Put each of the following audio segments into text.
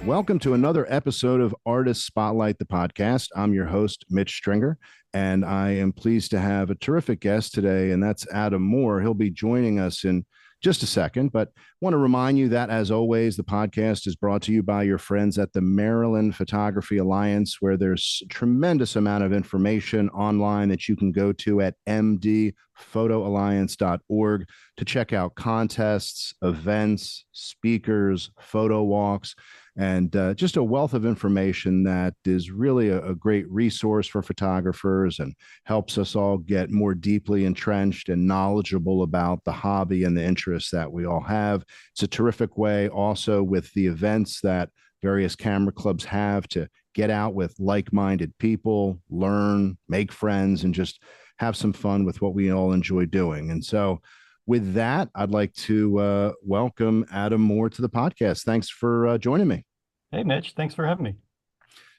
Welcome to another episode of Artist Spotlight, the podcast. I'm your host, Mitch Stringer, and I am pleased to have a terrific guest today, and that's Adam Moore. He'll be joining us in just a second, but want to remind you that, as always, the podcast is brought to you by your friends at the Maryland Photography Alliance, where there's a tremendous amount of information online that you can go to at mdphotoalliance.org to check out contests, events, speakers, photo walks, and just a wealth of information that is really a great resource for photographers and helps us all get more deeply entrenched and knowledgeable about the hobby and the interests that we all have. It's a terrific way also with the events that various camera clubs have to get out with like-minded people, learn, make friends, and just have some fun with what we all enjoy doing. And so with that, I'd like to welcome Adam Moore to the podcast. Thanks for joining me. Hey, Mitch. Thanks for having me.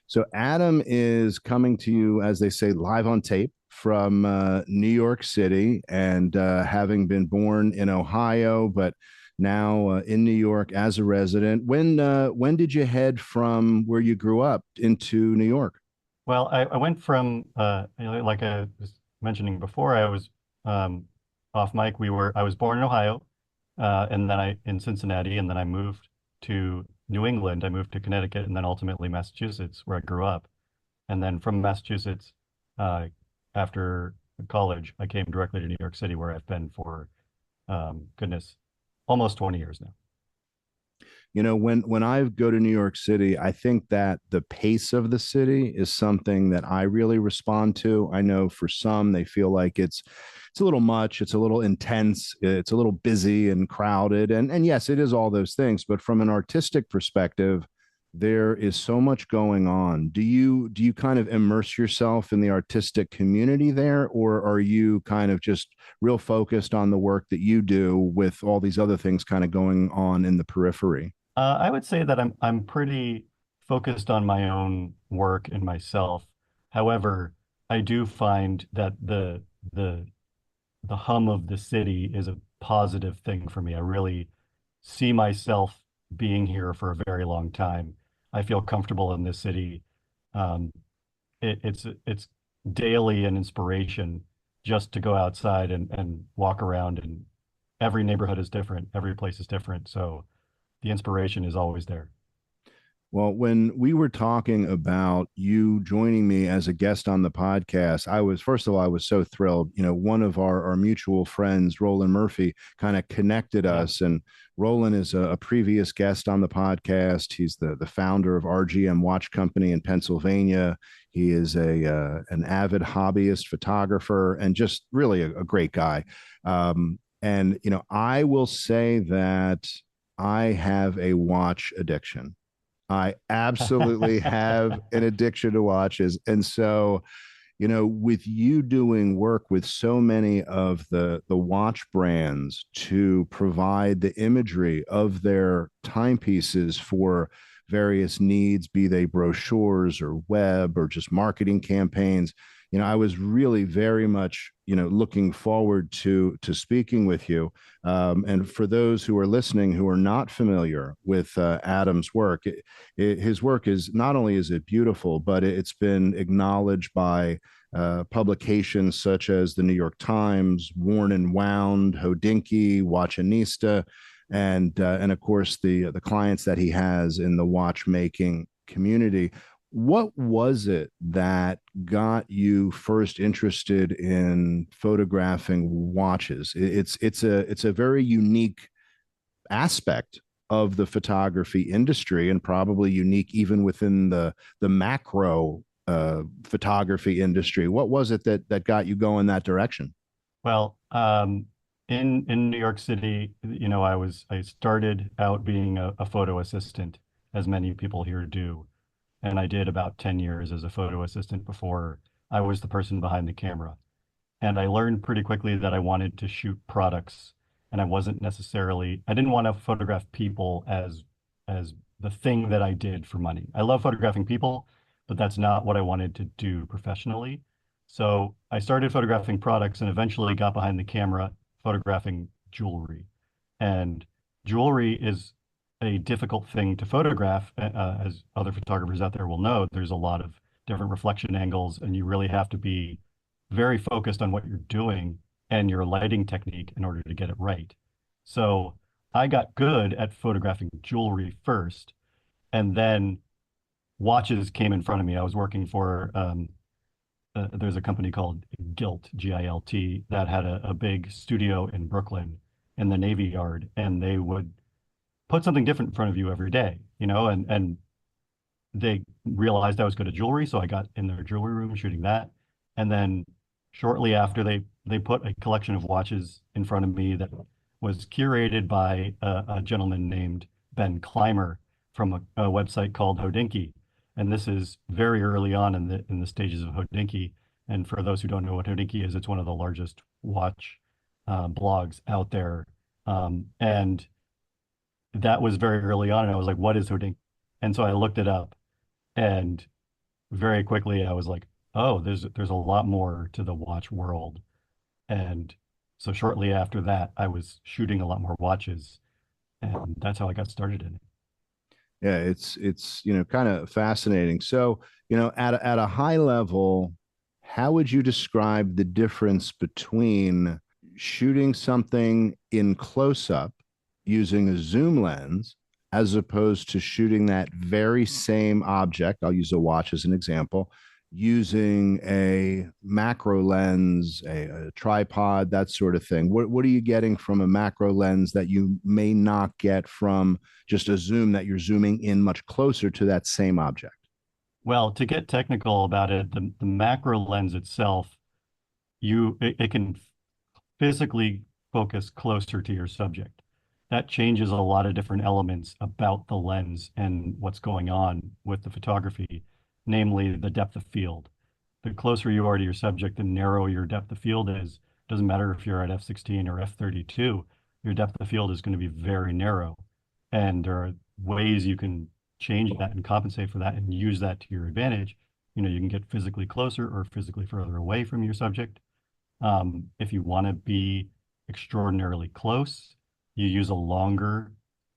So Adam is coming to you, as they say, live on tape from New York City, and having been born in Ohio, but now in New York as a resident. When did you head from where you grew up into New York? Well, I went from, like I was mentioning before, I was off mic. I was born in Ohio, and then in Cincinnati, and then I moved to New England. I moved to Connecticut, and then ultimately Massachusetts, where I grew up. And then from Massachusetts, after college, I came directly to New York City, where I've been for, goodness, almost 20 years now. You know, when I go to New York City, I think that the pace of the city is something that I really respond to. I know for some, they feel like it's a little much, it's a little intense, it's a little busy and crowded. And yes, it is all those things. But from an artistic perspective, there is so much going on. Do you kind of immerse yourself in the artistic community there, or are you kind of just real focused on the work that you do with all these other things kind of going on in the periphery? I would say that I'm pretty focused on my own work and myself. However, I do find that the the hum of the city is a positive thing for me. I really see myself being here for a very long time. I feel comfortable in this city. Um, it's daily an inspiration just to go outside and walk around, and every neighborhood is different, every place is different. So the inspiration is always there. Well, when we were talking about you joining me as a guest on the podcast, first of all, I was so thrilled. You know, one of our mutual friends, Roland Murphy, kind of connected Yeah. us. And Roland is a previous guest on the podcast. He's the founder of RGM Watch Company in Pennsylvania. He is an avid hobbyist photographer and just really a great guy. And, you know, I will say that I have a watch addiction. I absolutely have an addiction to watches. And so, you know, with you doing work with so many of the watch brands to provide the imagery of their timepieces for various needs, be they brochures or web or just marketing campaigns, you know, I was really very much, you know, looking forward to speaking with you. And for those who are listening who are not familiar with Adam's work, his work is not only is it beautiful, but it's been acknowledged by publications such as the New York Times, Worn and Wound, Hodinkee, Watchanista, and of course the clients that he has in the watchmaking community. What was it that got you first interested in photographing watches? It's a very unique aspect of the photography industry, and probably unique even within the macro photography industry. What was it that got you going that direction? Well, in New York City, I started out being a photo assistant, as many people here do, and I did about 10 years as a photo assistant before I was the person behind the camera. And I learned pretty quickly that I wanted to shoot products, and I didn't want to photograph people as the thing that I did for money. I love photographing people, but that's not what I wanted to do professionally. So I started photographing products and eventually got behind the camera photographing jewelry. And jewelry is a difficult thing to photograph, as other photographers out there will know. There's a lot of different reflection angles, and you really have to be very focused on what you're doing and your lighting technique in order to get it right. So I got good at photographing jewelry first, and then watches came in front of me. I was working for there's a company called Gilt, Gilt, that had a big studio in Brooklyn in the Navy Yard, and they would put something different in front of you every day, and they realized I was good at jewelry, so I got in their jewelry room shooting that. And then shortly after, they put a collection of watches in front of me that was curated by a gentleman named Ben Clymer from a website called Hodinkee. And this is very early on in the stages of Hodinkee. And for those who don't know what Hodinkee is, it's one of the largest watch blogs out there. And that was very early on, and I was like, what is Hodinkee? And so I looked it up, and very quickly I was like, oh, there's a lot more to the watch world. And so shortly after that, I was shooting a lot more watches, and that's how I got started in it. Yeah, it's kind of fascinating. So, at a high level, how would you describe the difference between shooting something in close up using a zoom lens as opposed to shooting that very same object? I'll use a watch as an example, using a macro lens, a tripod, that sort of thing. What are you getting from a macro lens that you may not get from just a zoom that you're zooming in much closer to that same object? Well, to get technical about it, the macro lens itself, it can physically focus closer to your subject. That changes a lot of different elements about the lens and what's going on with the photography, namely the depth of field. The closer you are to your subject, the narrower your depth of field is. Doesn't matter if you're at f16 or f32, your depth of field is going to be very narrow. And there are ways you can change that and compensate for that and use that to your advantage. You can get physically closer or physically further away from your subject. If you want to be extraordinarily close, you use a longer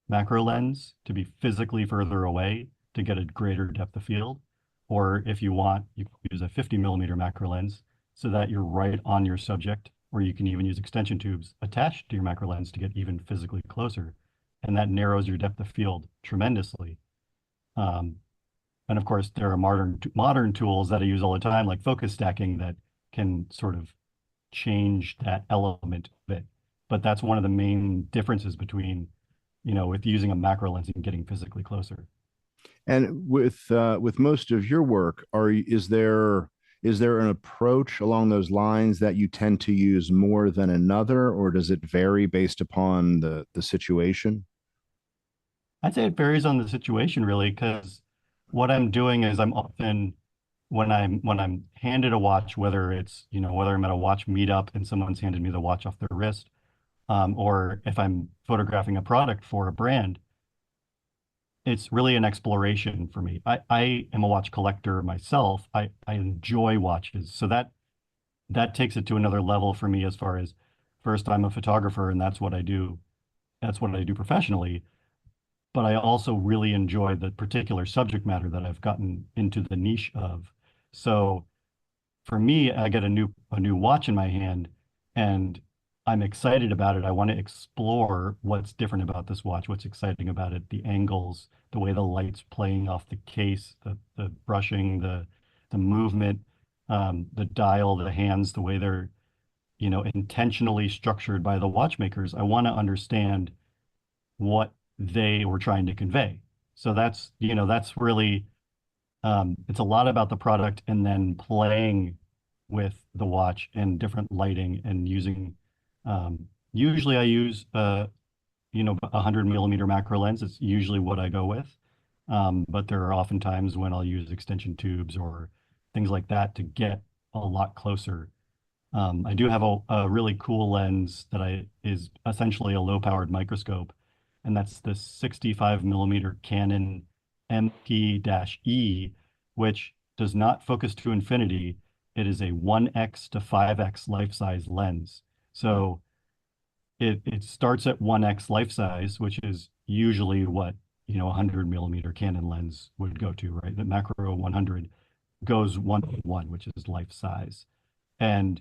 macro lens to be physically further away to get a greater depth of field. Or if you want, you can use a 50 millimeter macro lens so that you're right on your subject, or you can even use extension tubes attached to your macro lens to get even physically closer. And that narrows your depth of field tremendously. Um, and of course, there are modern tools that I use all the time, like focus stacking, that can sort of change that element of it. But that's one of the main differences between, with using a macro lens and getting physically closer. And with most of your work, is there an approach along those lines that you tend to use more than another, or does it vary based upon the situation? I'd say it varies on the situation really, because what I'm doing is I'm often when I'm handed a watch, whether it's, whether I'm at a watch meetup and someone's handed me the watch off their wrist, or if I'm photographing a product for a brand, it's really an exploration for me. I am a watch collector myself. I enjoy watches. So that takes it to another level for me as far as, first, I'm a photographer and that's what I do. That's what I do professionally. But I also really enjoy the particular subject matter that I've gotten into the niche of. So for me, I get a new watch in my hand and I'm excited about it. I want to explore what's different about this watch, what's exciting about it, the angles, the way the light's playing off the case, the brushing, the movement, the dial, the hands, the way they're, intentionally structured by the watchmakers. I want to understand what they were trying to convey. So that's really, it's a lot about the product and then playing with the watch and different lighting and using, usually I use, 100 millimeter macro lens. It's usually what I go with. But there are often times when I'll use extension tubes or things like that to get a lot closer. I do have a really cool lens that is essentially a low powered microscope, and that's the 65 millimeter Canon MP-E, which does not focus to infinity. It is a 1x to 5x life size lens. So it starts at 1x life size, which is usually what, a 100 millimeter Canon lens would go to, right? The macro 100 goes 1 to 1, which is life size. And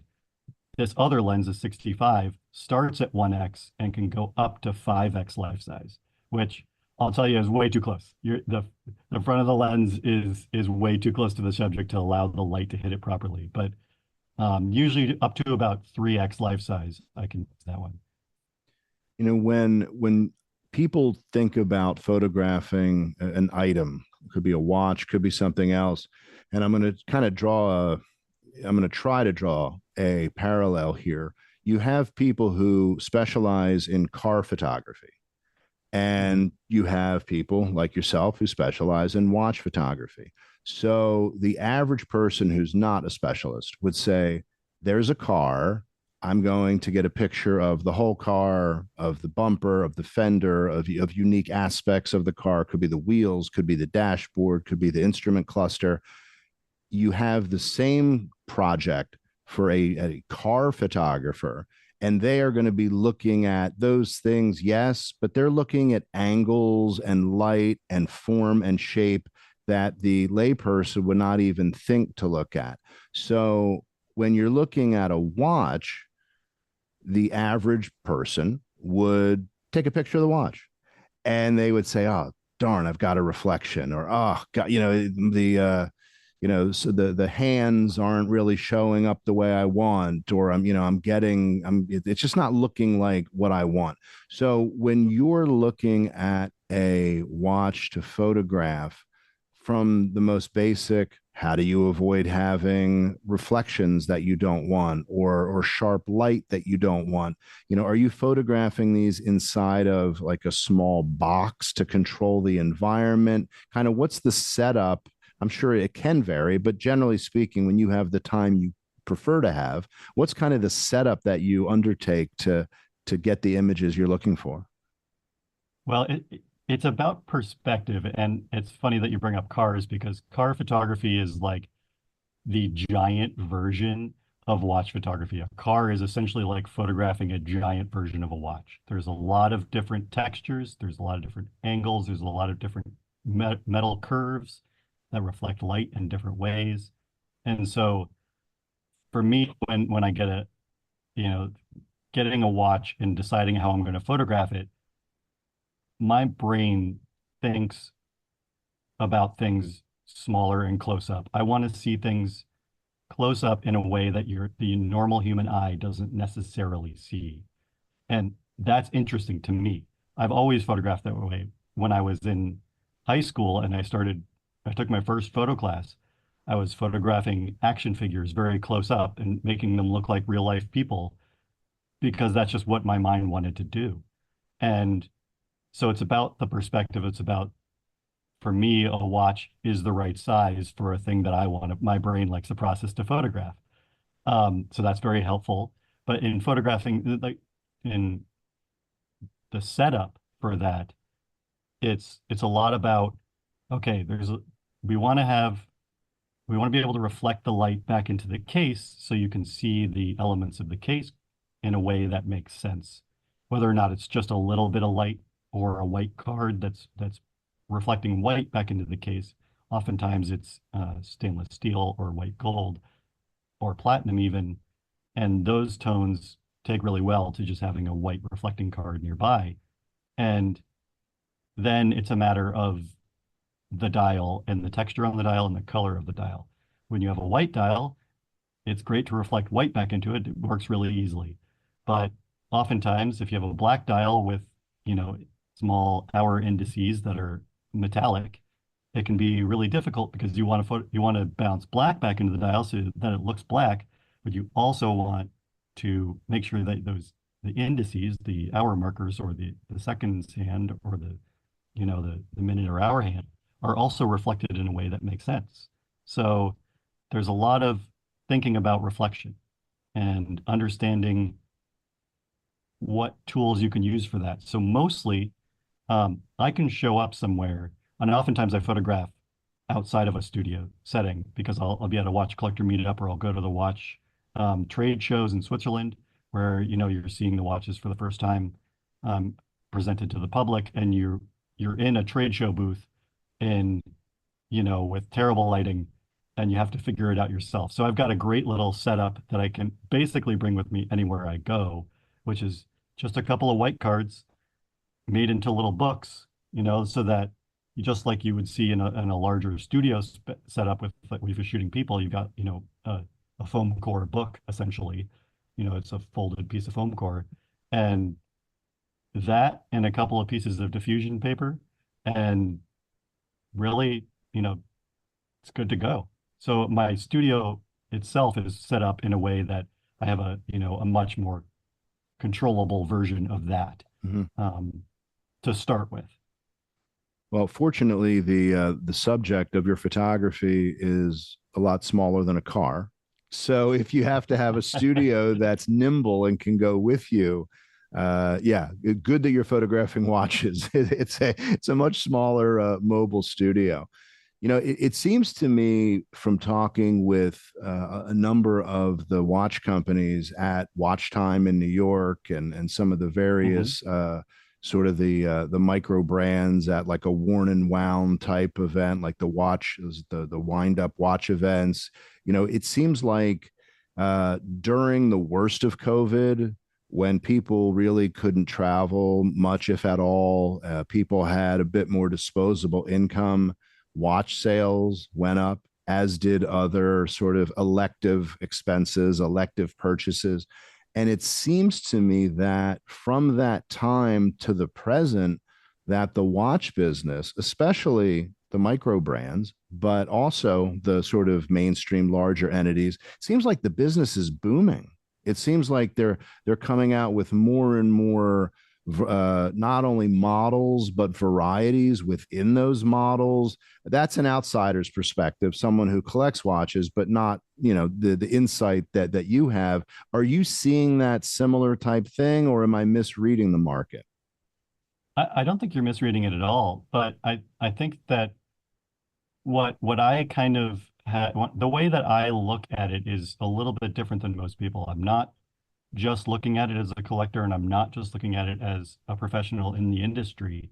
this other lens, is 65, starts at 1x and can go up to 5x life size, which I'll tell you is way too close. The front of the lens is way too close to the subject to allow the light to hit it properly. But usually up to about 3x life size, I can use that one. When people think about photographing an item, it could be a watch, could be something else, and I'm going to kind of I'm going to try to draw a parallel here. You have people who specialize in car photography, and you have people like yourself who specialize in watch photography. So the average person who's not a specialist would say, there's a car. I'm going to get a picture of the whole car, of the bumper, of the fender, of unique aspects of the car. Could be the wheels, could be the dashboard, could be the instrument cluster. You have the same project for a car photographer, and they are going to be looking at those things, yes, but they're looking at angles and light and form and shape that the layperson would not even think to look at. So when you're looking at a watch, the average person would take a picture of the watch and they would say, oh, darn, I've got a reflection, or, oh, God, so the hands aren't really showing up the way I want, or it's just not looking like what I want. So when you're looking at a watch to photograph, from the most basic, how do you avoid having reflections that you don't want, or sharp light that you don't want? Are you photographing these inside of like a small box to control the environment? Kind of what's the setup? I'm sure it can vary, but generally speaking, when you have the time you prefer to have, what's kind of the setup that you undertake to get the images you're looking for? Well, it's about perspective. And it's funny that you bring up cars, because car photography is like the giant version of watch photography. A car is essentially like photographing a giant version of a watch. There's a lot of different textures, there's a lot of different angles, there's a lot of different metal curves that reflect light in different ways. And so for me, when I get you know, getting a watch and deciding how I'm going to photograph it, my brain thinks about things smaller and close up. I want to see things close up in a way that the normal human eye doesn't necessarily see. And that's interesting to me. I've always photographed that way. When I was in high school and I took my first photo class, I was photographing action figures very close up and making them look like real life people, because that's just what my mind wanted to do. And so it's about the perspective. It's about, for me, a watch is the right size for a thing that I want. My brain likes the process to photograph. So that's very helpful. But in photographing, like in the setup for that, it's a lot about, okay, we want to be able to reflect the light back into the case so you can see the elements of the case in a way that makes sense. Whether or not it's just a little bit of light or a white card that's reflecting white back into the case. Oftentimes it's stainless steel or white gold or platinum even, and those tones take really well to just having a white reflecting card nearby. And then it's a matter of the dial and the texture on the dial and the color of the dial. When you have a white dial, it's great to reflect white back into it. It works really easily. But oftentimes, if you have a black dial with, small hour indices that are metallic, it can be really difficult, because you want to bounce black back into the dial so that it looks black, but you also want to make sure that the indices, the hour markers, or the seconds hand, or the minute or hour hand, are also reflected in a way that makes sense. So there's a lot of thinking about reflection and understanding what tools you can use for that. So mostly, I can show up somewhere, and oftentimes I photograph outside of a studio setting, because I'll be at a watch collector meetup, or I'll go to the watch trade shows in Switzerland where, you're seeing the watches for the first time, um, presented to the public, and you're in a trade show booth in, with terrible lighting, and you have to figure it out yourself. So I've got a great little setup that I can basically bring with me anywhere I go, which is just a couple of white cards made into little books, so that just like you would see in a larger studio setup with, like, if you're shooting people, you've got, a foam core book essentially. It's a folded piece of foam core, and that and a couple of pieces of diffusion paper, and really, it's good to go. So my studio itself is set up in a way that I have a much more controllable version of that, Mhm. um, to start with. Well, fortunately, the subject of your photography is a lot smaller than a car. So if you have to have a studio that's nimble and can go with you, yeah, good that you're photographing watches. It's a much smaller mobile studio. It seems to me from talking with a number of the watch companies at Watch Time in New York and some of the Hmm. various sort of the micro brands at like a Worn and Wound type event, like the wind up watch events. It seems like during the worst of COVID, when people really couldn't travel much, if at all, people had a bit more disposable income. Watch sales went up, as did other sort of elective expenses, elective purchases. And it seems to me that from that time to the present, that the watch business, especially the micro brands, but also the sort of mainstream larger entities, seems like the business is booming. It seems like they're coming out with more and more not only models but varieties within those models. That's an outsider's perspective, someone who collects watches, but not the insight that you have. Are you seeing that similar type thing, or am I misreading the market? I don't think you're misreading it at all, but I think that what I kind of had, the way that I look at it is a little bit different than most people. I'm not just looking at it as a collector, and I'm not just looking at it as a professional in the industry.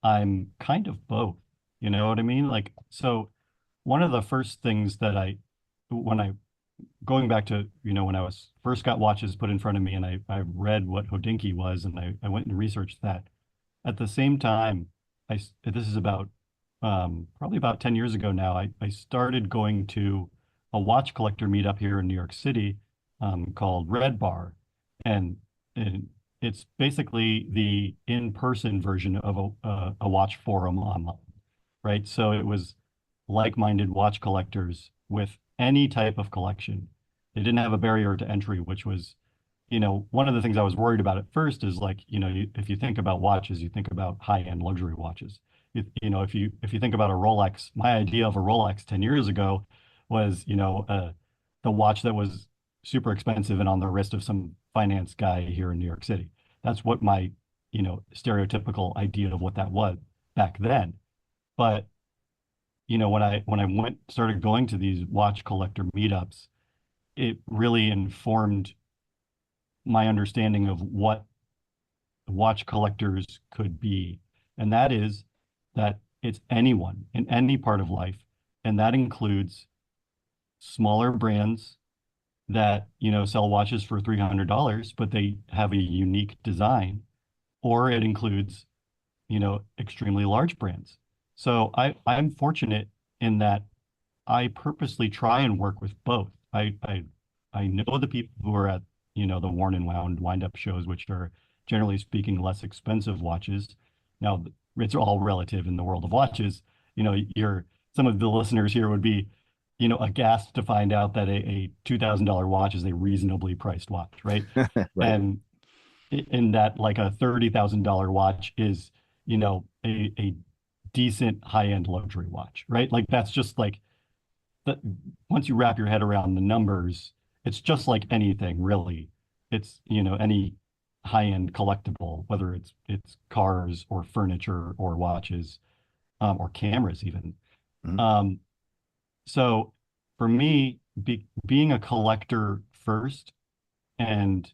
I'm kind of both. You know what I mean? Like, so one of the first things that when I, going back to, when I was first got watches put in front of me, and I read what Hodinkee was, and I went and researched that. At the same time, this is about, probably about 10 years ago now, I started going to a watch collector meetup here in New York City, called Red Bar. And, and it's basically the in-person version of a watch forum online, right? So it was like-minded watch collectors with any type of collection. They didn't have a barrier to entry, which was, one of the things I was worried about at first is, like, if you think about watches, you think about high-end luxury watches. If you think about a Rolex, my idea of a Rolex 10 years ago was, the watch that was super expensive and on the wrist of some finance guy here in New York City. That's what my, stereotypical idea of what that was back then. But, when I started going to these watch collector meetups, it really informed my understanding of what watch collectors could be. And that is that it's anyone in any part of life. And that includes smaller brands that, sell watches for $300, but they have a unique design, or it includes, extremely large brands. So I'm fortunate in that I purposely try and work with both. I know the people who are at, the worn and wound wind up shows, which are generally speaking less expensive watches. Now, it's all relative in the world of watches. Some of the listeners here would be, aghast to find out that a $2,000 watch is a reasonably priced watch, right? Right. And in that, like, a $30,000 watch is, a decent high-end luxury watch, right? Like, that's just like that. Once you wrap your head around the numbers, it's just like anything, really. It's, any high-end collectible, whether it's cars or furniture or watches, or cameras even. Mhm. Um, so for me, being a collector first, and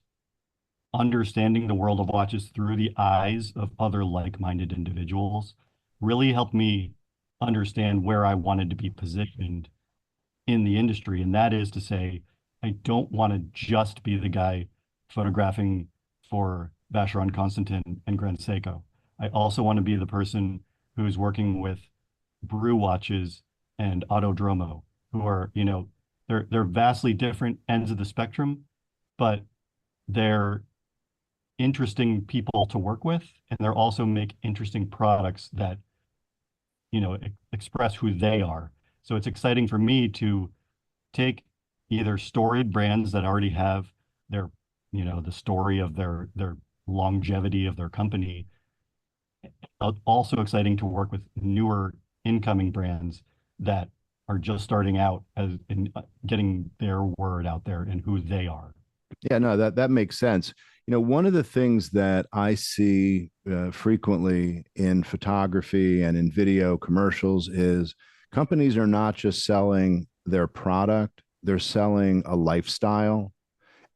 understanding the world of watches through the eyes of other like-minded individuals really helped me understand where I wanted to be positioned in the industry. And that is to say, I don't want to just be the guy photographing for Vacheron Constantin and Grand Seiko. I also want to be the person who's working with Brew watches and Autodromo, who are, they're vastly different ends of the spectrum, but they're interesting people to work with, and they're also make interesting products that, express who they are. So it's exciting for me to take either storied brands that already have their, the story of their longevity of their company. Also exciting to work with newer incoming brands that are just starting out as in getting their word out there and who they are. Yeah, no, that makes sense. One of the things that I see frequently in photography and in video commercials is companies are not just selling their product, they're selling a lifestyle.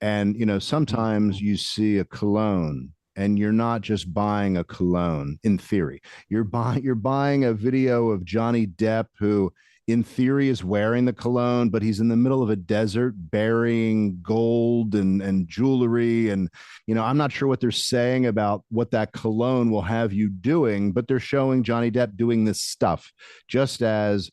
And, sometimes you see a cologne and you're not just buying a cologne in theory. You're buying a video of Johnny Depp, who in theory is wearing the cologne, but he's in the middle of a desert burying gold and jewelry. And, I'm not sure what they're saying about what that cologne will have you doing, but they're showing Johnny Depp doing this stuff. Just as,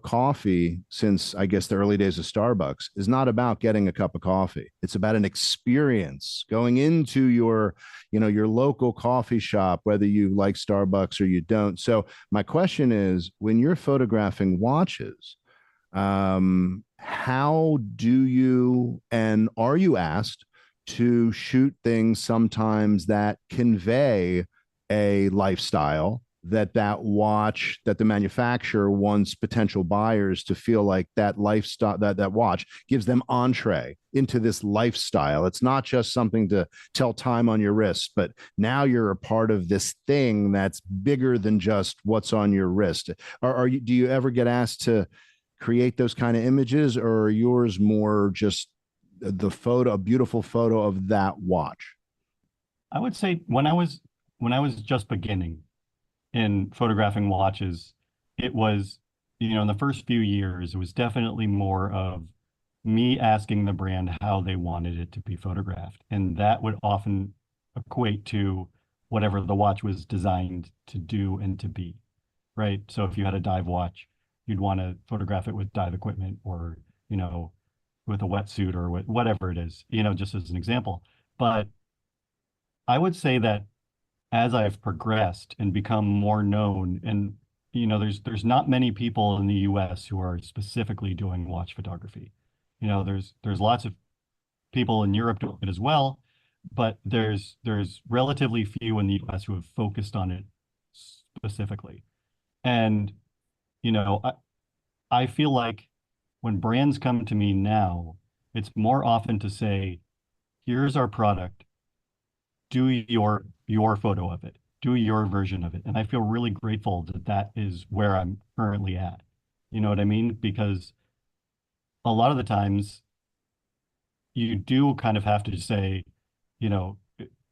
coffee, since I guess the early days of Starbucks, is not about getting a cup of coffee. It's about an experience going into your local coffee shop, whether you like Starbucks or you don't. So my question is, when you're photographing watches, how do you, and are you asked to shoot things sometimes that convey a lifestyle, that watch, that the manufacturer wants potential buyers to feel like that lifestyle, that watch gives them entree into this lifestyle? It's not just something to tell time on your wrist, but now you're a part of this thing that's bigger than just what's on your wrist. Do you ever get asked to create those kind of images, or are yours more just a beautiful photo of that watch? I would say when I was just beginning in photographing watches, it was, in the first few years, it was definitely more of me asking the brand how they wanted it to be photographed. And that would often equate to whatever the watch was designed to do and to be, right? So if you had a dive watch, you'd want to photograph it with dive equipment, or, with a wetsuit, or with whatever it is, just as an example. But I would say that as I've progressed and become more known, and there's not many people in the US who are specifically doing watch photography. There's lots of people in Europe doing it as well, but there's relatively few in the US who have focused on it specifically. And I feel like when brands come to me now, it's more often to say, here's our product, do your photo of it, do your version of it. And I feel really grateful that that is where I'm currently at. You know what I mean? Because a lot of the times you do kind of have to say, you know,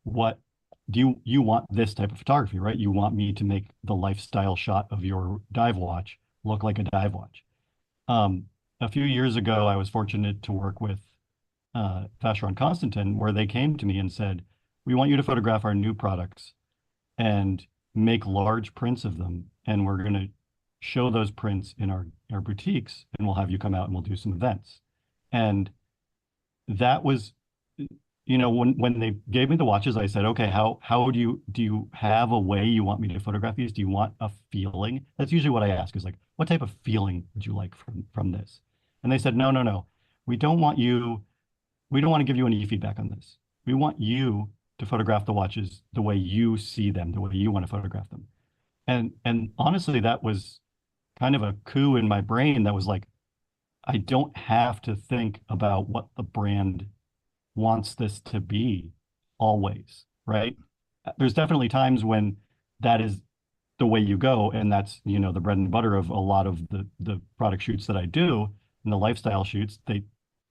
what you want this type of photography, right? You want me to make the lifestyle shot of your dive watch look like a dive watch. A few years ago, I was fortunate to work with Vacheron Constantin, where they came to me and said, we want you to photograph our new products and make large prints of them. And we're going to show those prints in our boutiques, and we'll have you come out and we'll do some events. And that was, when they gave me the watches, I said, okay, how do you have a way you want me to photograph these? Do you want a feeling? That's usually what I ask, is like, what type of feeling would you like from this? And they said, no. We don't want to give you any feedback on this. We want you to photograph the watches the way you see them, the way you want to photograph them. And honestly, that was kind of a coup in my brain that was like, I don't have to think about what the brand wants this to be always, right? There's definitely times when that is the way you go, and that's, the bread and butter of a lot of the product shoots that I do, and the lifestyle shoots,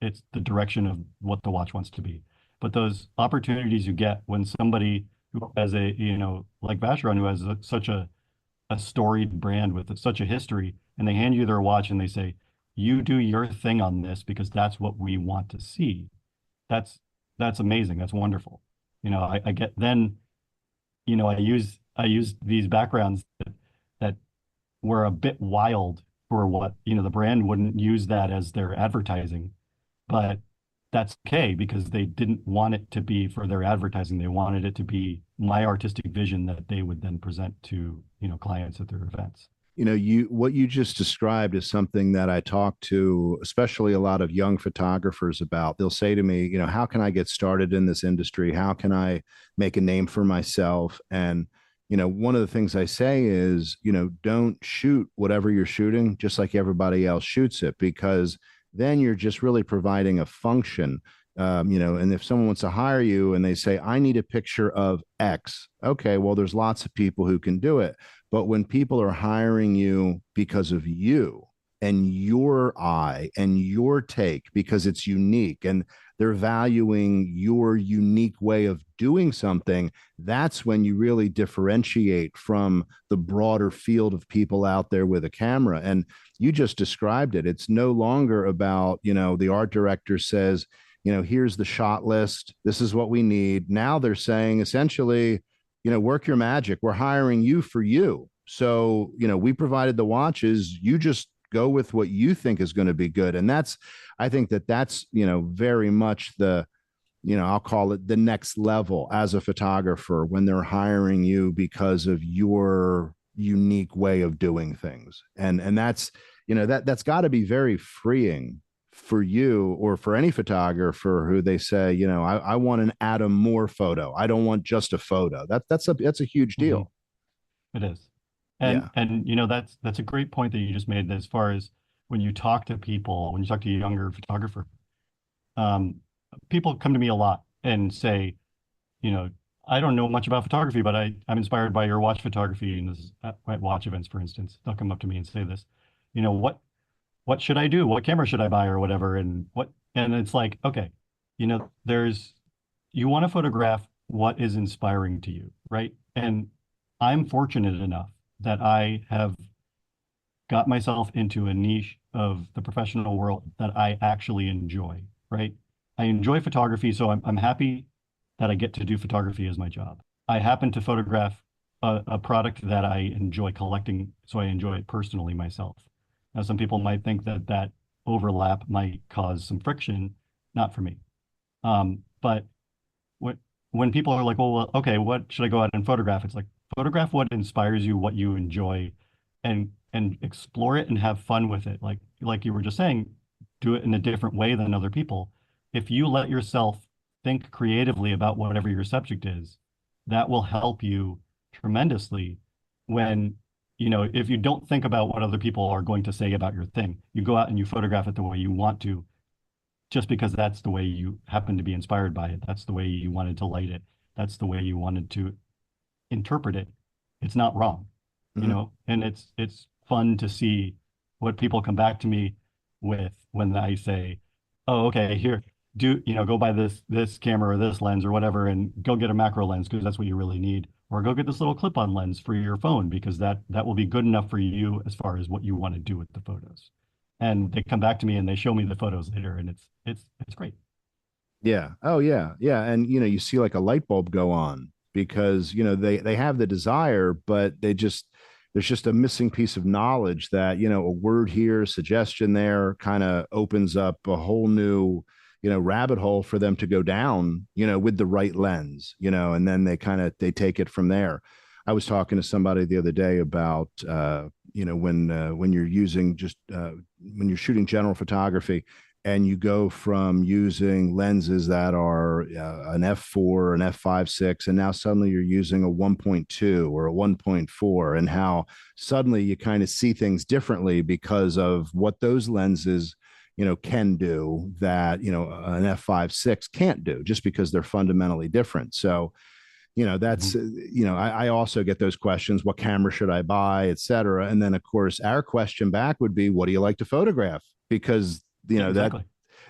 it's the direction of what the watch wants to be. but those opportunities you get when somebody who has a, like Vacheron, who has such a storied brand with such a history, and they hand you their watch and they say, you do your thing on this because that's what we want to see. That's that's amazing. That's wonderful. I get then, I use these backgrounds that were a bit wild for what, the brand wouldn't use that as their advertising, but that's okay because they didn't want it to be for their advertising. They wanted it to be my artistic vision that they would then present to, clients at their events. What you just described is something that I talk to especially a lot of young photographers about. They'll say to me, how can I get started in this industry? How can I make a name for myself? And one of the things I say is, don't shoot whatever you're shooting just like everybody else shoots it, because then you're just really providing a function. And if someone wants to hire you and they say, I need a picture of X, okay, well, there's lots of people who can do it. But when people are hiring you because of you and your eye and your take, because it's unique and they're valuing your unique way of doing something, that's when you really differentiate from the broader field of people out there with a camera. And you just described it. It's no longer about, the art director says, here's the shot list. This is what we need. Now they're saying essentially, work your magic. We're hiring you for you. So, we provided the watches. You just go with what you think is going to be good. And I think that's, very much I'll call it the next level as a photographer when they're hiring you because of your unique way of doing things. And that's, that's got to be very freeing for you or for any photographer who they say, I want an Adam Moore photo. I don't want just a photo. That's a huge deal. It is. Yeah. And that's a great point that you just made as far as when you talk to people, when you talk to a younger photographer, people come to me a lot and say, I don't know much about photography, but I'm inspired by your watch photography and this at watch events, for instance. They'll come up to me and say this, what should I do? What camera should I buy or whatever? And it's like, okay, you want to photograph what is inspiring to you, right? And I'm fortunate enough that I have got myself into a niche of the professional world that I actually enjoy, right? I enjoy photography, so I'm happy that I get to do photography as my job. I happen to photograph a product that I enjoy collecting, so I enjoy it personally myself. Now, some people might think that overlap might cause some friction, not for me. But when people are like, well, okay, what should I go out and photograph? It's like, photograph what inspires you, what you enjoy, and explore it and have fun with it. Like you were just saying, do it in a different way than other people. If you let yourself think creatively about whatever your subject is, that will help you tremendously when, if you don't think about what other people are going to say about your thing, you go out and you photograph it the way you want to, just because that's the way you happen to be inspired by it. That's the way you wanted to light it. That's the way you wanted to interpret it. It's not wrong, and it's fun to see what people come back to me with when I say, oh, okay, here, go buy this camera or this lens or whatever, and go get a macro lens because that's what you really need, or go get this little clip-on lens for your phone because that will be good enough for you as far as what you want to do with the photos. And they come back to me and they show me the photos later, and it's great. Yeah. Oh yeah. Yeah. And you see like a light bulb go on because they have the desire, but there's just a missing piece of knowledge that a word here, a suggestion there, kind of opens up a whole new rabbit hole for them to go down with the right lens, and then they take it from there. I was talking to somebody the other day about when you're using when you're shooting general photography and you go from using lenses that are an f4, an f5.6, and now suddenly you're using a 1.2 or a 1.4, and how suddenly you kind of see things differently because of what those lenses, can do that, an f5.6 can't do just because they're fundamentally different. So, that's, I also get those questions, what camera should I buy, et cetera. And then of course, our question back would be, what do you like to photograph? Because exactly.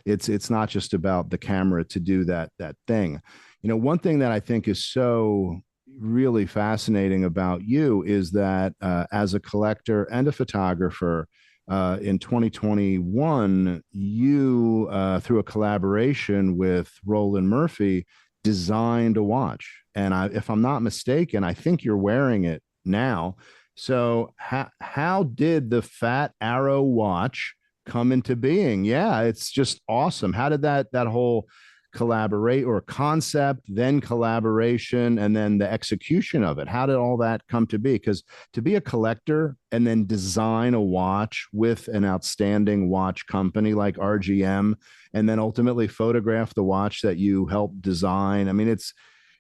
It's not just about the camera to do that thing. One thing that I think is so really fascinating about you is that as a collector and a photographer, in 2021, you, through a collaboration with Roland Murphy, designed a watch. And if I'm not mistaken, I think you're wearing it now. So how did the Fat Arrow watch come into being? Yeah, it's just awesome. How did that whole collaborate or concept, then collaboration, and then the execution of it? How did all that come to be? Because to be a collector and then design a watch with an outstanding watch company like RGM, and then ultimately photograph the watch that you helped design. I mean,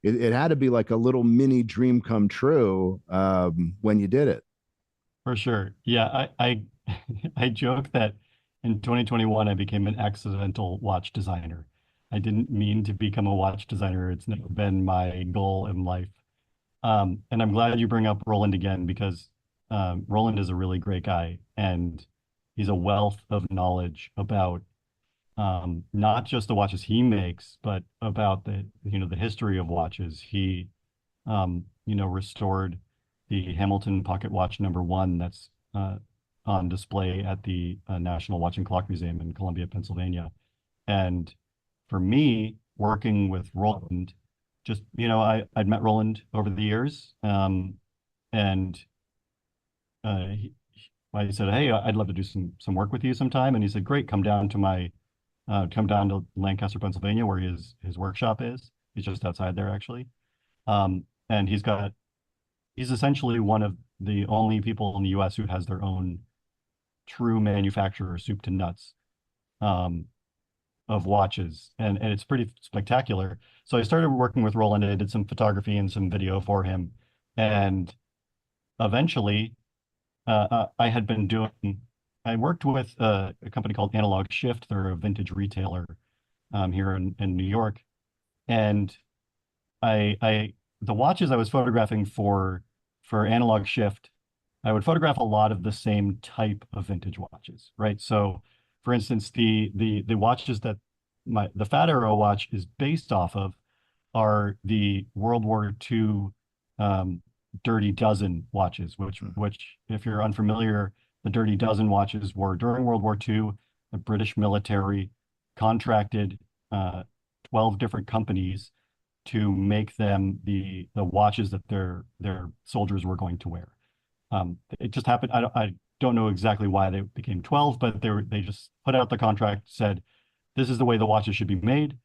it had to be like a little mini dream come true when you did it. For sure. Yeah, I joke that in 2021 I became an accidental watch designer. I didn't mean to become a watch designer. It's never been my goal in life. And I'm glad you bring up Roland again because Roland is a really great guy and he's a wealth of knowledge about not just the watches he makes, but about the history of watches. He restored the Hamilton Pocket Watch #1 that's on display at the National Watch and Clock Museum in Columbia, Pennsylvania. And for me, working with Roland, just, I'd met Roland over the years, and I said, "Hey, I'd love to do some work with you sometime." And he said, "Great, come down to Lancaster, Pennsylvania, where his workshop is. He's just outside there, actually. And he's essentially one of the only people in the U.S. who has their own true manufacturer, soup to nuts, of watches, and it's pretty spectacular. So I started working with Roland. I did some photography and some video for him, and eventually, I had been doing. I worked with a company called Analog Shift. They're a vintage retailer here in New York, and the watches I was photographing for Analog Shift, I would photograph a lot of the same type of vintage watches, right? So, for instance, the watches that the Fat Arrow watch is based off of are the World War II Dirty Dozen watches, which if you're unfamiliar, the Dirty Dozen watches were during World War II, the British military contracted 12 different companies to make them the watches that their soldiers were going to wear. It just happened. I don't know exactly why they became 12, but they just put out the contract, said, this is the way the watches should be made,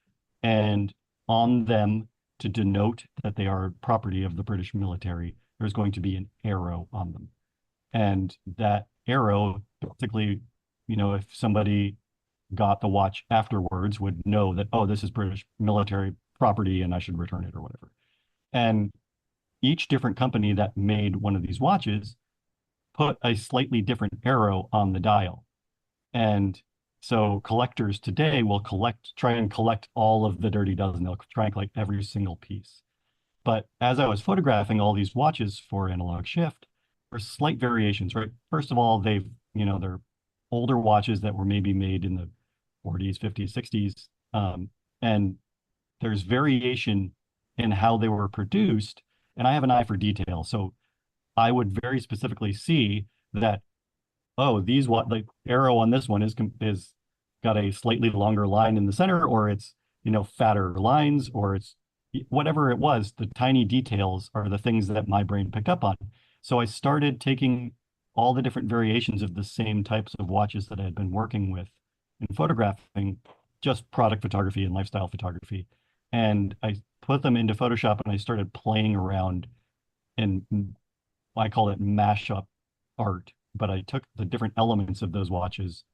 and on them, to denote that they are property of the British military, there's going to be an arrow on them. And that arrow, basically, if somebody got the watch afterwards, would know that, oh, this is British military property and I should return it or whatever. And each different company that made one of these watches put a slightly different arrow on the dial. And so collectors today will try and collect all of the Dirty Dozen. They'll try and collect every single piece. But as I was photographing all these watches for Analog Shift, there's slight variations, right? First of all, they're older watches that were maybe made in the 40s, 50s, 60s. And there's variation in how they were produced. And I have an eye for detail. So I would very specifically see that, oh, the arrow on this one is got a slightly longer line in the center, or it's, fatter lines, or it's whatever it was. The tiny details are the things that my brain picked up on. So I started taking all the different variations of the same types of watches that I had been working with and photographing, just product photography and lifestyle photography. And I put them into Photoshop and I started playing around, and I call it mashup art. But I took the different elements of those watches,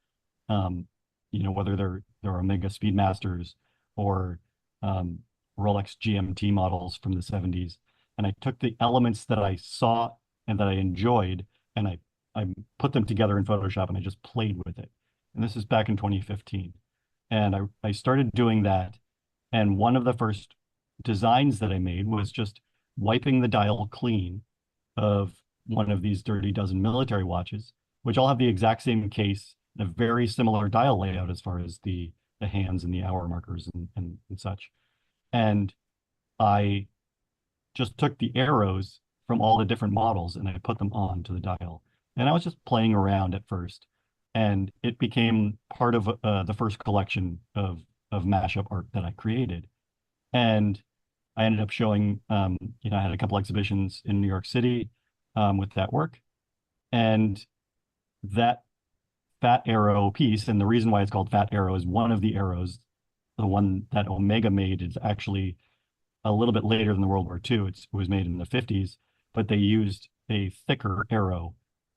whether they're Omega Speedmasters or Rolex GMT models from the 70s. And I took the elements that I saw and that I enjoyed, and I put them together in Photoshop and I just played with it. And this is back in 2015. And I started doing that. And one of the first designs that I made was just wiping the dial clean of one of these Dirty Dozen military watches, which all have the exact same case, a very similar dial layout as far as the the hands and the hour markers and such. And I just took the arrows from all the different models and I put them on to the dial. And I was just playing around at first, and it became part of the first collection of mashup art that I created. And I ended up showing, I had a couple exhibitions in New York City with that work, and that Fat Arrow piece. And the reason why it's called Fat Arrow is one of the arrows, the one that Omega made, is actually a little bit later than the World War II. It was made in the 50s, but they used a thicker arrow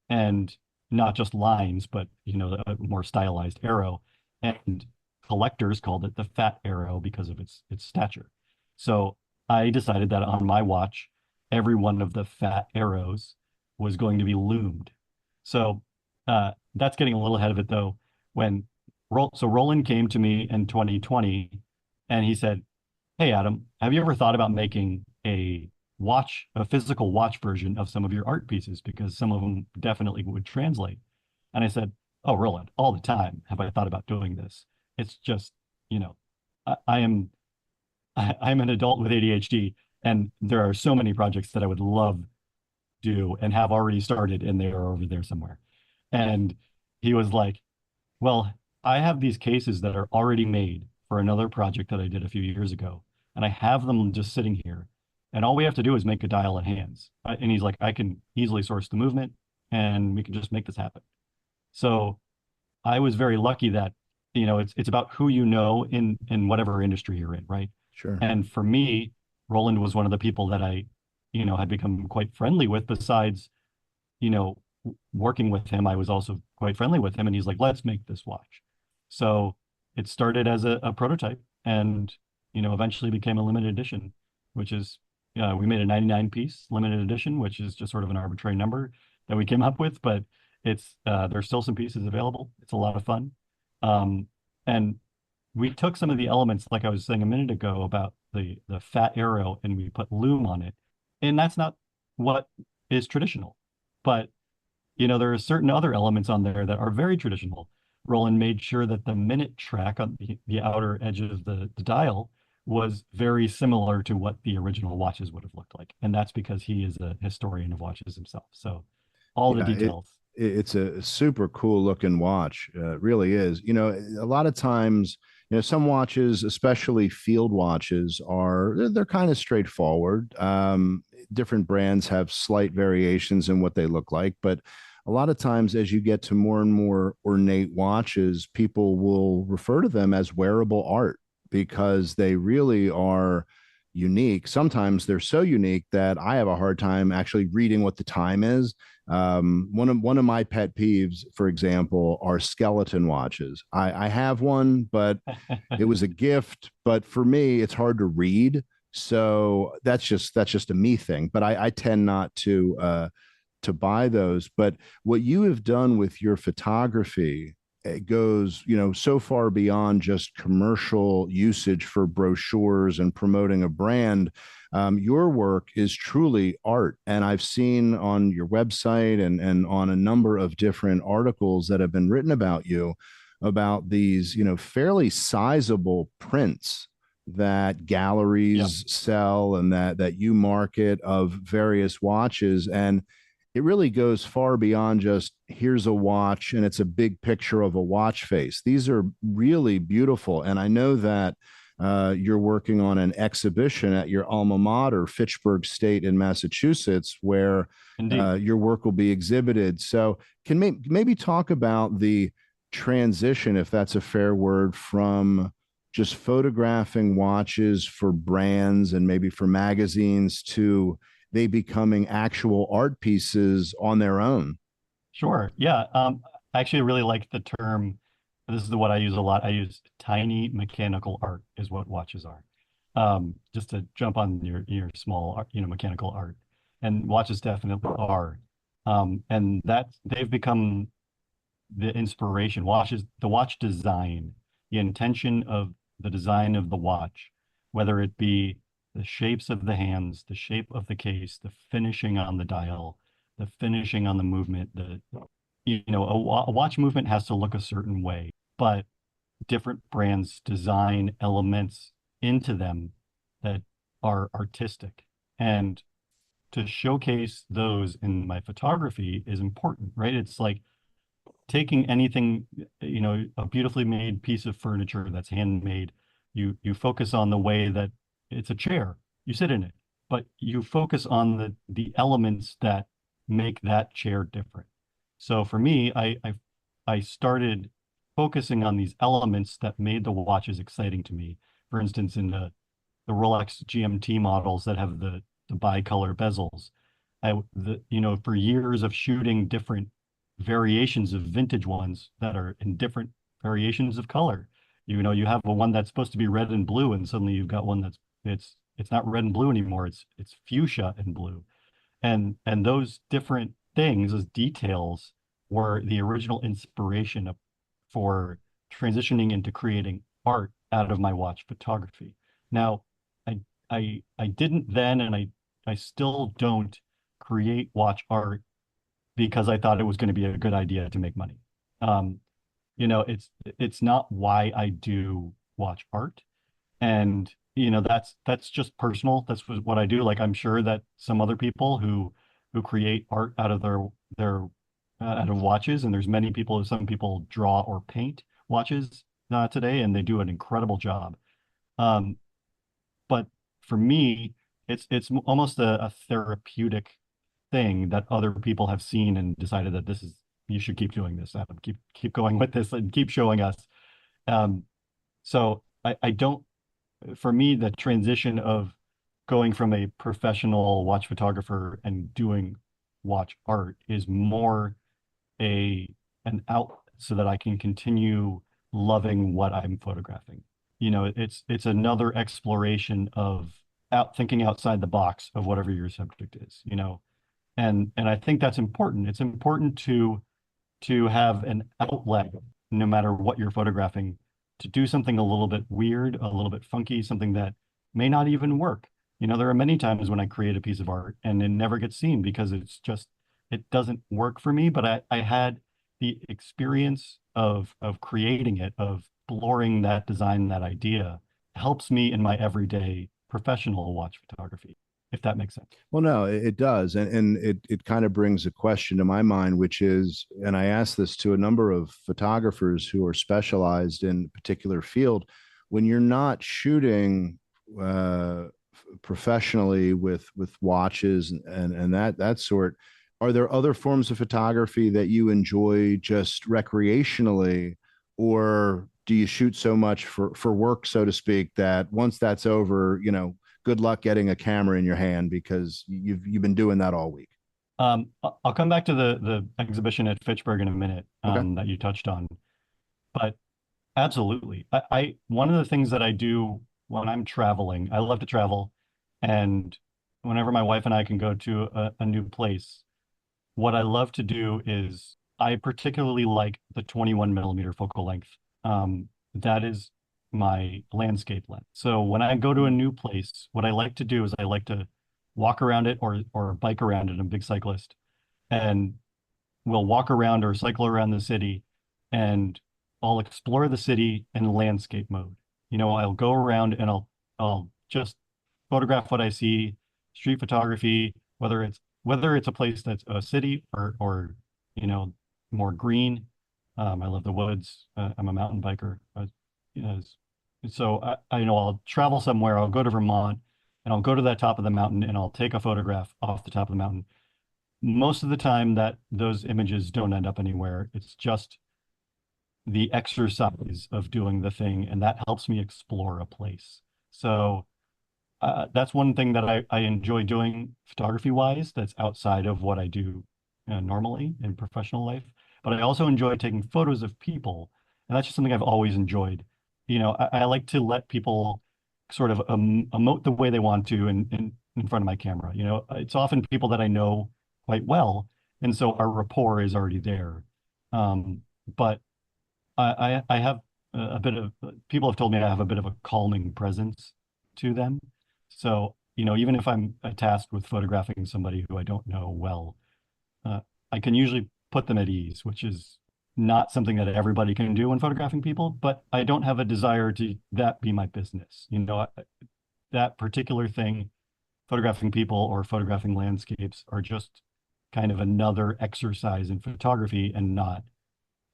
and not just lines, but a more stylized arrow. And collectors called it the Fat Arrow because of its stature. So I decided that on my watch, every one of the fat arrows was going to be loomed. So that's getting a little ahead of it though. So Roland came to me in 2020 and he said, "Hey, Adam, have you ever thought about making a physical watch version of some of your art pieces? Because some of them definitely would translate." And I said, "Oh, Roland, all the time have I thought about doing this. It's just, I am I'm an adult with ADHD, and there are so many projects that I would love to do and have already started, and they are over there somewhere." And he was like, "Well, I have these cases that are already made for another project that I did a few years ago, and I have them just sitting here. And all we have to do is make a dial and hands." And he's like, "I can easily source the movement, and we can just make this happen." So I was very lucky that, it's about who you know in whatever industry you're in, right? Sure. And for me, Roland was one of the people that I, had become quite friendly with. Besides, you know, working with him, I was also quite friendly with him, and he's like, "Let's make this watch." So it started as a prototype, and eventually became a limited edition, which is we made a 99 piece limited edition, which is just sort of an arbitrary number that we came up with, but it's there's still some pieces available. It's a lot of fun. Um, and we took some of the elements, like I was saying a minute ago about the fat arrow, and we put loom on it. And that's not what is traditional. But there are certain other elements on there that are very traditional. Roland made sure that the minute track on the outer edge of the dial was very similar to what the original watches would have looked like. And that's because he is a historian of watches himself. So all the Yeah, details. it's a super cool looking watch. It really is. A lot of times, some watches, especially field watches, they're kind of straightforward. Different brands have slight variations in what they look like, but a lot of times, as you get to more and more ornate watches, people will refer to them as wearable art because they really are unique. Sometimes they're so unique that I have a hard time actually reading what the time is. One of my pet peeves, for example, are skeleton watches. I have one, but it was a gift. But for me, it's hard to read. So that's just a me thing. But I tend not to buy those. But what you have done with your photography, it goes, so far beyond just commercial usage for brochures and promoting a brand. Your work is truly art. And I've seen on your website and on a number of different articles that have been written about you about these, fairly sizable prints that Yeah, galleries sell and that you market of various watches. And it really goes far beyond just here's a watch and it's a big picture of a watch face. These are really beautiful. And I know that you're working on an exhibition at your alma mater, Fitchburg State in Massachusetts, where indeed. your work will be exhibited. So, can maybe talk about the transition, if that's a fair word, from just photographing watches for brands and maybe for magazines to they becoming actual art pieces on their own. Sure. Yeah. I actually really like the term. This is what I use a lot. I use tiny mechanical art is what watches are. Just to jump on your small, mechanical art, and watches definitely are. And that they've become the inspiration. The watch design, the intention of the design of the watch, whether it be the shapes of the hands, the shape of the case, the finishing on the dial, the finishing on the movement, a watch movement has to look a certain way, but different brands design elements into them that are artistic. And to showcase those in my photography is important, right? It's like taking anything, a beautifully made piece of furniture that's handmade, you focus on the way that it's a chair, you sit in it, but you focus on the elements that make that chair different. So for me, I started focusing on these elements that made the watches exciting to me. For instance, in the Rolex GMT models that have the bicolor bezels, for years of shooting different variations of vintage ones that are in different variations of color. You have a one that's supposed to be red and blue, and suddenly you've got one it's not red and blue anymore. It's fuchsia and blue. And those different things, those details, were the original inspiration for transitioning into creating art out of my watch photography. Now, I didn't then, and I still don't create watch art because I thought it was going to be a good idea to make money. Um, it's not why I do watch art. And that's just personal. That's what I do. Like I'm sure that some other people who create art out of their out of watches, and there's many people, some people draw or paint watches today, and they do an incredible job. Um, but for me, it's almost a therapeutic thing that other people have seen and decided that this is you should keep doing this, Adam. Keep going with this and keep showing us. Um, so I don't for me, the transition of going from a professional watch photographer and doing watch art is more an out so that I can continue loving what I'm photographing. It's another exploration of thinking outside the box of whatever your subject is, and I think that's important. It's important to have an outlet, no matter what you're photographing, to do something a little bit weird, a little bit funky, something that may not even work. There are many times when I create a piece of art and it never gets seen because it doesn't work for me. But I had the experience of creating it, of exploring that design, that idea, helps me in my everyday professional watch photography, if that makes sense. Well, no, it does. And it kind of brings a question to my mind, which is, and I asked this to a number of photographers who are specialized in a particular field, when you're not shooting professionally with watches and that sort, are there other forms of photography that you enjoy just recreationally, or do you shoot so much for work, so to speak, that once that's over, good luck getting a camera in your hand because you've been doing that all week? I'll come back to the exhibition at Fitchburg in a minute, Okay. that you touched on, but absolutely. One of the things that I do when I'm traveling, I love to travel, and whenever my wife and I can go to a new place, what I love to do is I particularly like the 21 millimeter focal length. That is my landscape lens. So when I go to a new place, what I like to do is I like to walk around it or bike around it. I'm a big cyclist, and we'll walk around or cycle around the city, and I'll explore the city in landscape mode. I'll go around and I'll just photograph what I see, street photography, whether it's a place that's a city or you know more green. I love the woods. I'm a mountain biker. You know, so I know I'll travel somewhere. I'll go to Vermont and I'll go to that top of the mountain and I'll take a photograph off the top of the mountain. Most of the time that those images don't end up anywhere. It's just the exercise of doing the thing, and that helps me explore a place. So that's one thing that I enjoy doing photography wise that's outside of what I do normally in professional life. But I also enjoy taking photos of people, and that's just something I've always enjoyed. I like to let people sort of emote the way they want to in front of my camera. It's often people that I know quite well, and so our rapport is already there. But I have a bit of people have told me I have a bit of a calming presence to them. So, even if I'm tasked with photographing somebody who I don't know well, uh, I can usually put them at ease, which is not something that everybody can do when photographing people, but I don't have a desire to that be my business. That particular thing, photographing people or photographing landscapes, are just kind of another exercise in photography and not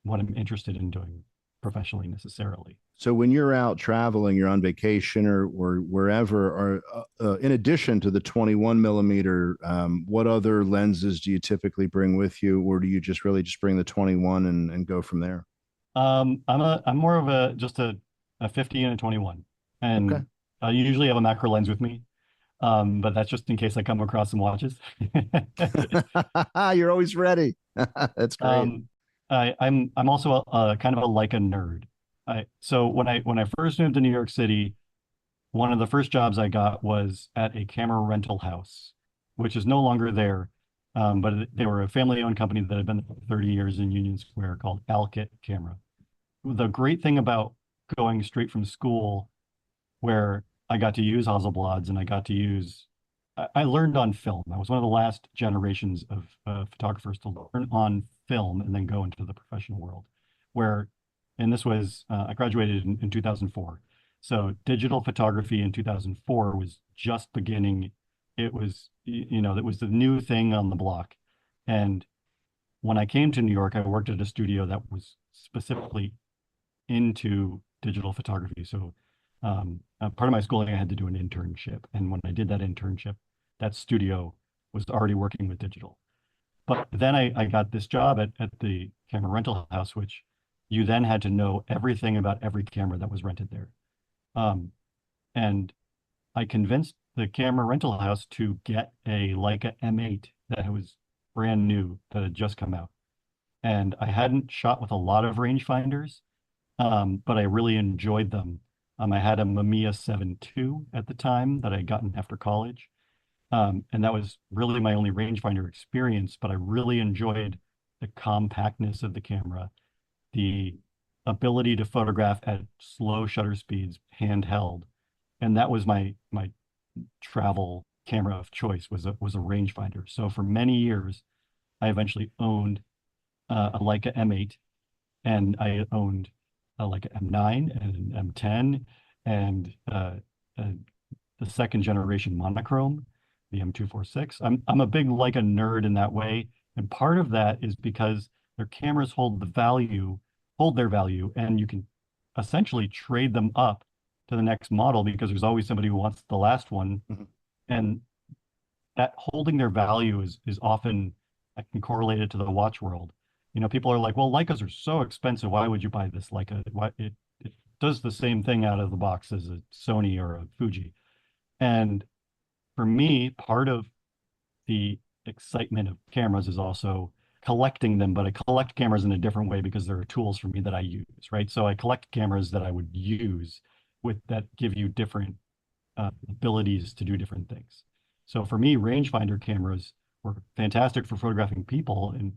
what I'm interested in doing professionally necessarily. So when you're out traveling, you're on vacation or wherever, or in addition to the 21 millimeter, what other lenses do you typically bring with you, or do you just really just bring the 21 and go from there? I'm more of just a 50 and a 21, Okay. and I usually have a macro lens with me, but that's just in case I come across some watches. You're always ready. That's great. Um, I'm also a kind of a Leica nerd. So when I first moved to New York City, one of the first jobs I got was at a camera rental house, which is no longer there. But they were a family-owned company that had been there for 30 years in Union Square, called Alkit Camera. The great thing about going straight from school, where I got to use Hasselblads and I learned on film. I was one of the last generations of photographers to learn on film and then go into the professional world. Where, and this was, I graduated in 2004. So digital photography in 2004 was just beginning. It was, it was the new thing on the block. And when I came to New York, I worked at a studio that was specifically into digital photography. So part of my schooling, I had to do an internship. And when I did that internship, that studio was already working with digital. But then I got this job at the camera rental house, which you then had to know everything about every camera that was rented there. Um, and I convinced the camera rental house to get a Leica M8 that was brand new, that had just come out. And I hadn't shot with a lot of rangefinders, but I really enjoyed them. I had a Mamiya 7 II at the time that I had gotten after college. And that was really my only rangefinder experience, but I really enjoyed the compactness of the camera, the ability to photograph at slow shutter speeds, handheld. And that was my travel camera of choice, was a rangefinder. So for many years, I eventually owned a Leica M8, and I owned a Leica M9 and an M10, and uh, the second generation monochrome, the M246. I'm a big Leica nerd in that way, and part of that is because their cameras hold their value, and you can essentially trade them up to the next model because there's always somebody who wants the last one, Mhm. and that holding their value is often, I can correlate it to the watch world. People are like, well, Leicas are so expensive. Why would you buy this Leica? Why it does the same thing out of the box as a Sony or a Fuji. And for me, part of the excitement of cameras is also collecting them, but I collect cameras in a different way because there are tools for me that I use, right? So I collect cameras that I would use with that give you different abilities to do different things. So for me, rangefinder cameras were fantastic for photographing people and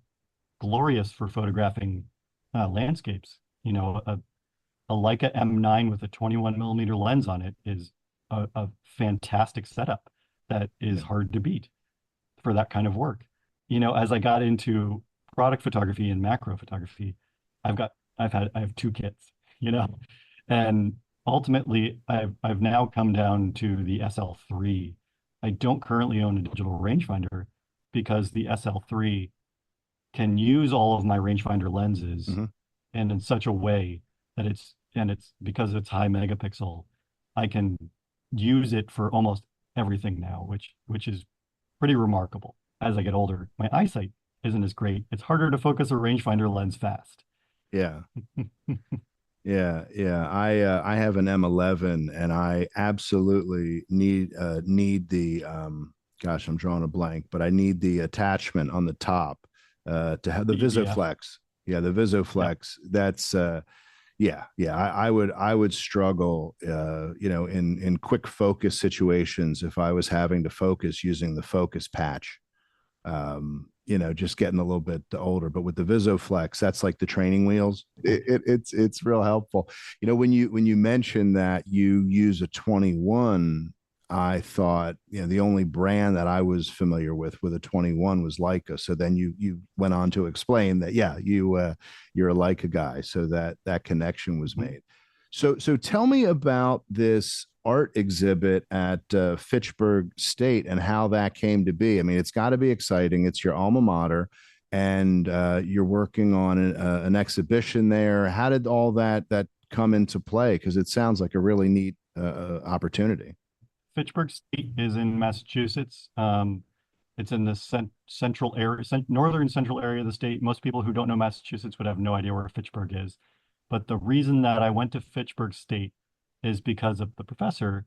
glorious for photographing landscapes. A Leica M9 with a 21 millimeter lens on it is a fantastic setup that is hard to beat for that kind of work. As I got into product photography and macro photography, I have two kids, and ultimately I've now come down to the SL3. I don't currently own a digital rangefinder because the SL3 can use all of my rangefinder lenses, Mhm. and in such a way that it's because it's high megapixel, I can use it for almost everything now, which is pretty remarkable. As I get older, my eyesight isn't as great. It's harder to focus a rangefinder lens fast. Yeah. Yeah. I have an M11 and I absolutely need the gosh, I'm drawing a blank, but I need the attachment on the top to have the EVF. VisoFlex. Yeah, the Yep. VisoFlex. That's yeah. I would struggle in quick focus situations if I was having to focus using the focus patch. Just getting a little bit older. But with the VisoFlex, that's like the training wheels. It's real helpful. When you mention that you use a 21, I thought, the only brand that I was familiar with a 21 was Leica. So then you went on to explain that, yeah, you're a Leica guy. So that connection was Mhm. made. So tell me about this art exhibit at Fitchburg State and how that came to be. I mean, it's got to be exciting. It's your alma mater, and you're working on an exhibition there. How did all that come into play? Because it sounds like a really neat opportunity. Fitchburg State is in Massachusetts. It's in the central area, northern central area of the state. Most people who don't know Massachusetts would have no idea where Fitchburg is. But the reason that I went to Fitchburg State is because of the professor.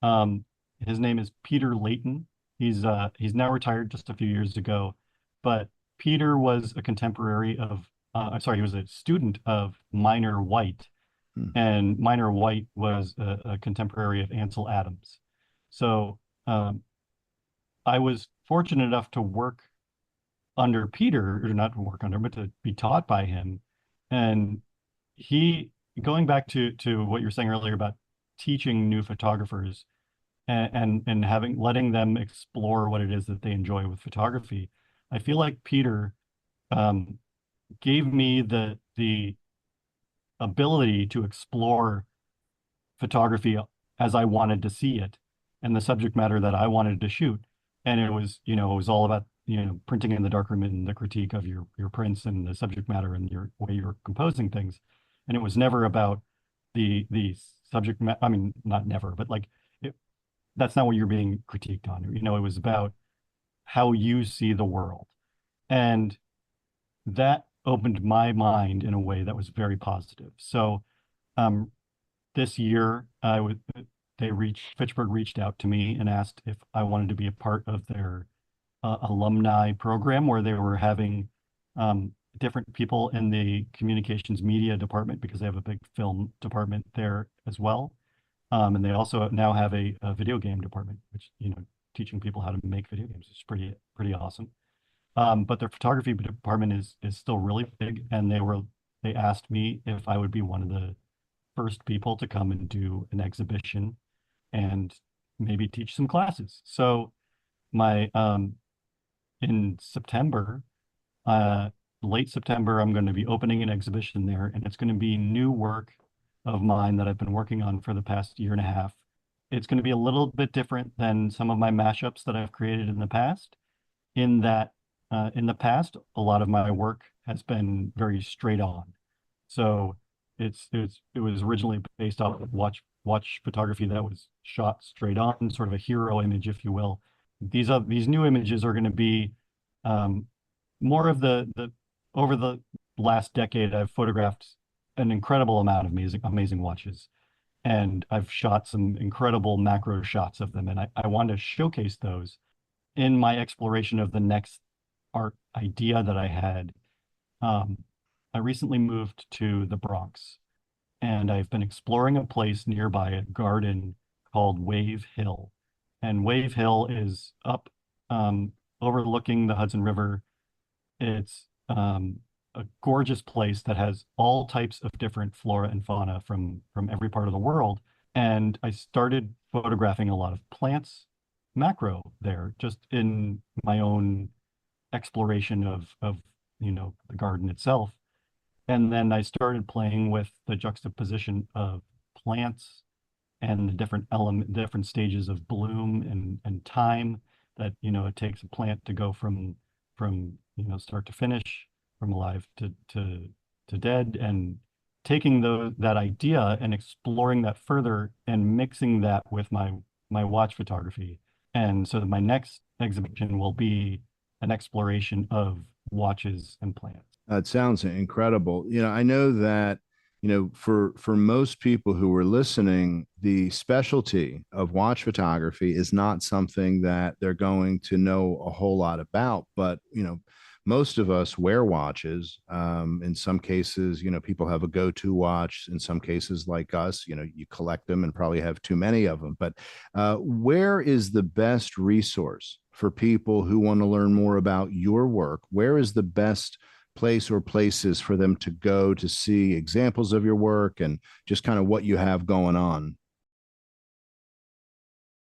Um, his name is Peter Layton. He's now retired just a few years ago, but Peter was a contemporary of I'm sorry, he was a student of Minor White, Hmm. and Minor White was a contemporary of Ansel Adams. So um, I was fortunate enough to work under Peter, or not to work under, but to be taught by him. And he, going back to what you were saying earlier about teaching new photographers and having letting them explore what it is that they enjoy with photography, I feel like Peter um, gave me the ability to explore photography as I wanted to see it and the subject matter that I wanted to shoot. And it was all about, printing in the darkroom and the critique of your prints and the subject matter and your way you're composing things. And it was never about the subject matter. I mean, not never, but like that's not what you're being critiqued on. It was about how you see the world. And that opened my mind in a way that was very positive. So um, this year, Fitchburg reached out to me and asked if I wanted to be a part of their alumni program where they were having different people in the communications media department because they have a big film department there as well. And they also now have a video game department, which, teaching people how to make video games is pretty awesome. But their photography department is still really big, and they asked me if I would be one of the first people to come and do an exhibition and maybe teach some classes. So my in September, uh, late September, I'm going to be opening an exhibition there, and it's going to be new work of mine that I've been working on for the past year and a half. It's going to be a little bit different than some of my mashups that I've created in the past, in that in the past, a lot of my work has been very straight on. So it was originally based off of watch photography that was shot straight on, sort of a hero image, if you will. These new images are going to be um, more of the over the last decade, I've photographed an incredible amount of amazing watches. And I've shot some incredible macro shots of them. And I want to showcase those in my exploration of the next art idea that I had. Um, I recently moved to the Bronx, and I've been exploring a place nearby, a garden called Wave Hill. And Wave Hill is up overlooking the Hudson River. It's a gorgeous place that has all types of different flora and fauna from every part of the world. And I started photographing a lot of plants, macro there, just in my own exploration of the garden itself. And then I started playing with the juxtaposition of plants and the different stages of bloom and time that, it takes a plant to go from, start to finish, from alive to dead, and taking that idea and exploring that further and mixing that with my watch photography. And so my next exhibition will be an exploration of watches and plants. It sounds incredible. I know that, for most people who are listening, the specialty of watch photography is not something that they're going to know a whole lot about. But, most of us wear watches. In some cases, people have a go-to watch. In some cases, like us, you collect them and probably have too many of them. But where is the best resource for people who want to learn more about your work? Where is the best place or places for them to go to see examples of your work and just kind of what you have going on?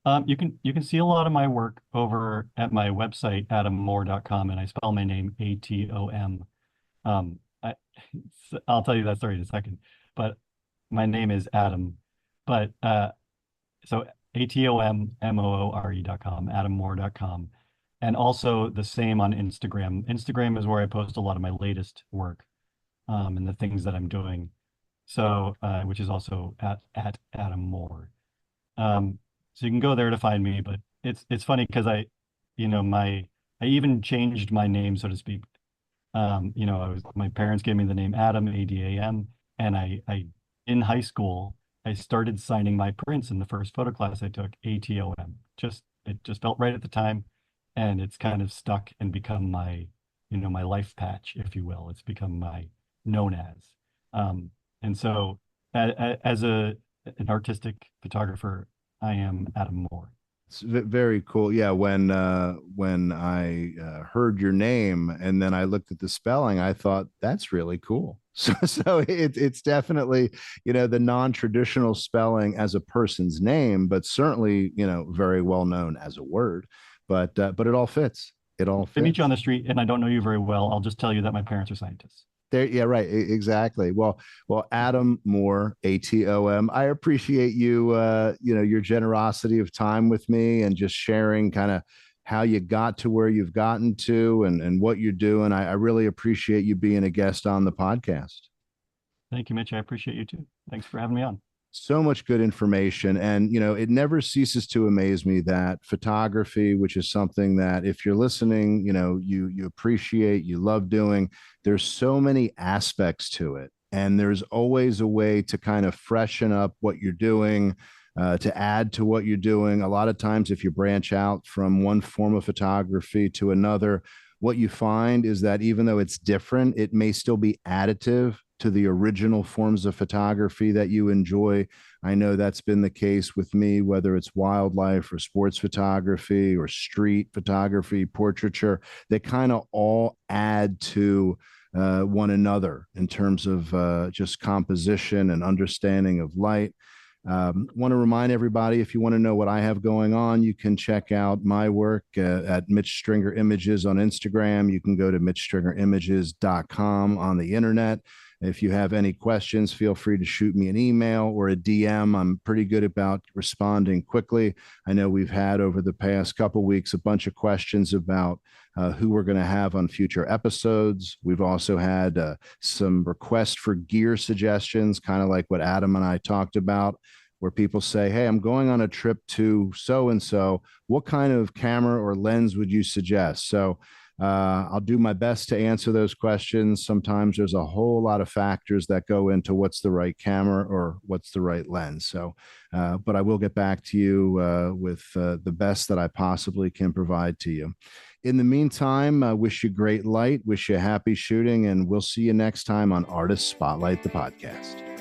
You can see a lot of my work over at my website, adammoore.com, and I spell my name Atom. Um, I, I'll tell you that story in a second, but my name is Adam. But so ATOMMOORE.com, adammoore.com. And also the same on Instagram. Instagram is where I post a lot of my latest work, and the things that I'm doing. So, which is also at Adam Moore. Um, so you can go there to find me, but it's funny because I even changed my name, so to speak. My parents gave me the name Adam, Adam, and I in high school I started signing my prints in the first photo class I took, ATOM. It just felt right at the time, and it's kind of stuck and become my life patch, if you will. It's become my known as. And so as an artistic photographer, I am Adam Moore. It's very cool. Yeah, when I heard your name and then I looked at the spelling, I thought that's really cool. It's definitely, the non-traditional spelling as a person's name, but certainly, very well known as a word. But it all fits. It all If I meet you on fits. the street and I don't know you very well, I'll just tell you that my parents are scientists. There, yeah, right. Exactly. Well, Adam Moore, ATOM. I appreciate you, your generosity of time with me and just sharing kind of how you got to where you've gotten to and what you're doing. I really appreciate you being a guest on the podcast. Thank you, Mitch. I appreciate you too. Thanks for having me on. So much good information, and it never ceases to amaze me that photography, which is something that if you're listening, you appreciate, you love doing, there's so many aspects to it, and there's always a way to kind of freshen up what you're doing, to add to what you're doing. A lot of times if you branch out from one form of photography to another, what you find is that even though it's different, it may still be additive to the original forms of photography that you enjoy. I know that's been the case with me, whether it's wildlife or sports photography or street photography, portraiture. They kind of all add to one another in terms of just composition and understanding of light. Want to remind everybody, if you want to know what I have going on, you can check out my work at Mitch Stringer Images on Instagram. You can go to mitchstringerimages.com on the internet. If you have any questions, feel free to shoot me an email or a DM. I'm pretty good about responding quickly. I know we've had over the past couple of weeks a bunch of questions about who we're going to have on future episodes. We've also had some requests for gear suggestions, kind of like what Adam and I talked about, where people say, hey, I'm going on a trip to so and so. What kind of camera or lens would you suggest? So I'll do my best to answer those questions. Sometimes there's a whole lot of factors that go into what's the right camera or what's the right lens. But I will get back to you with the best that I possibly can provide to you. In the meantime, I wish you great light, wish you happy shooting, and we'll see you next time on Artist Spotlight, the podcast.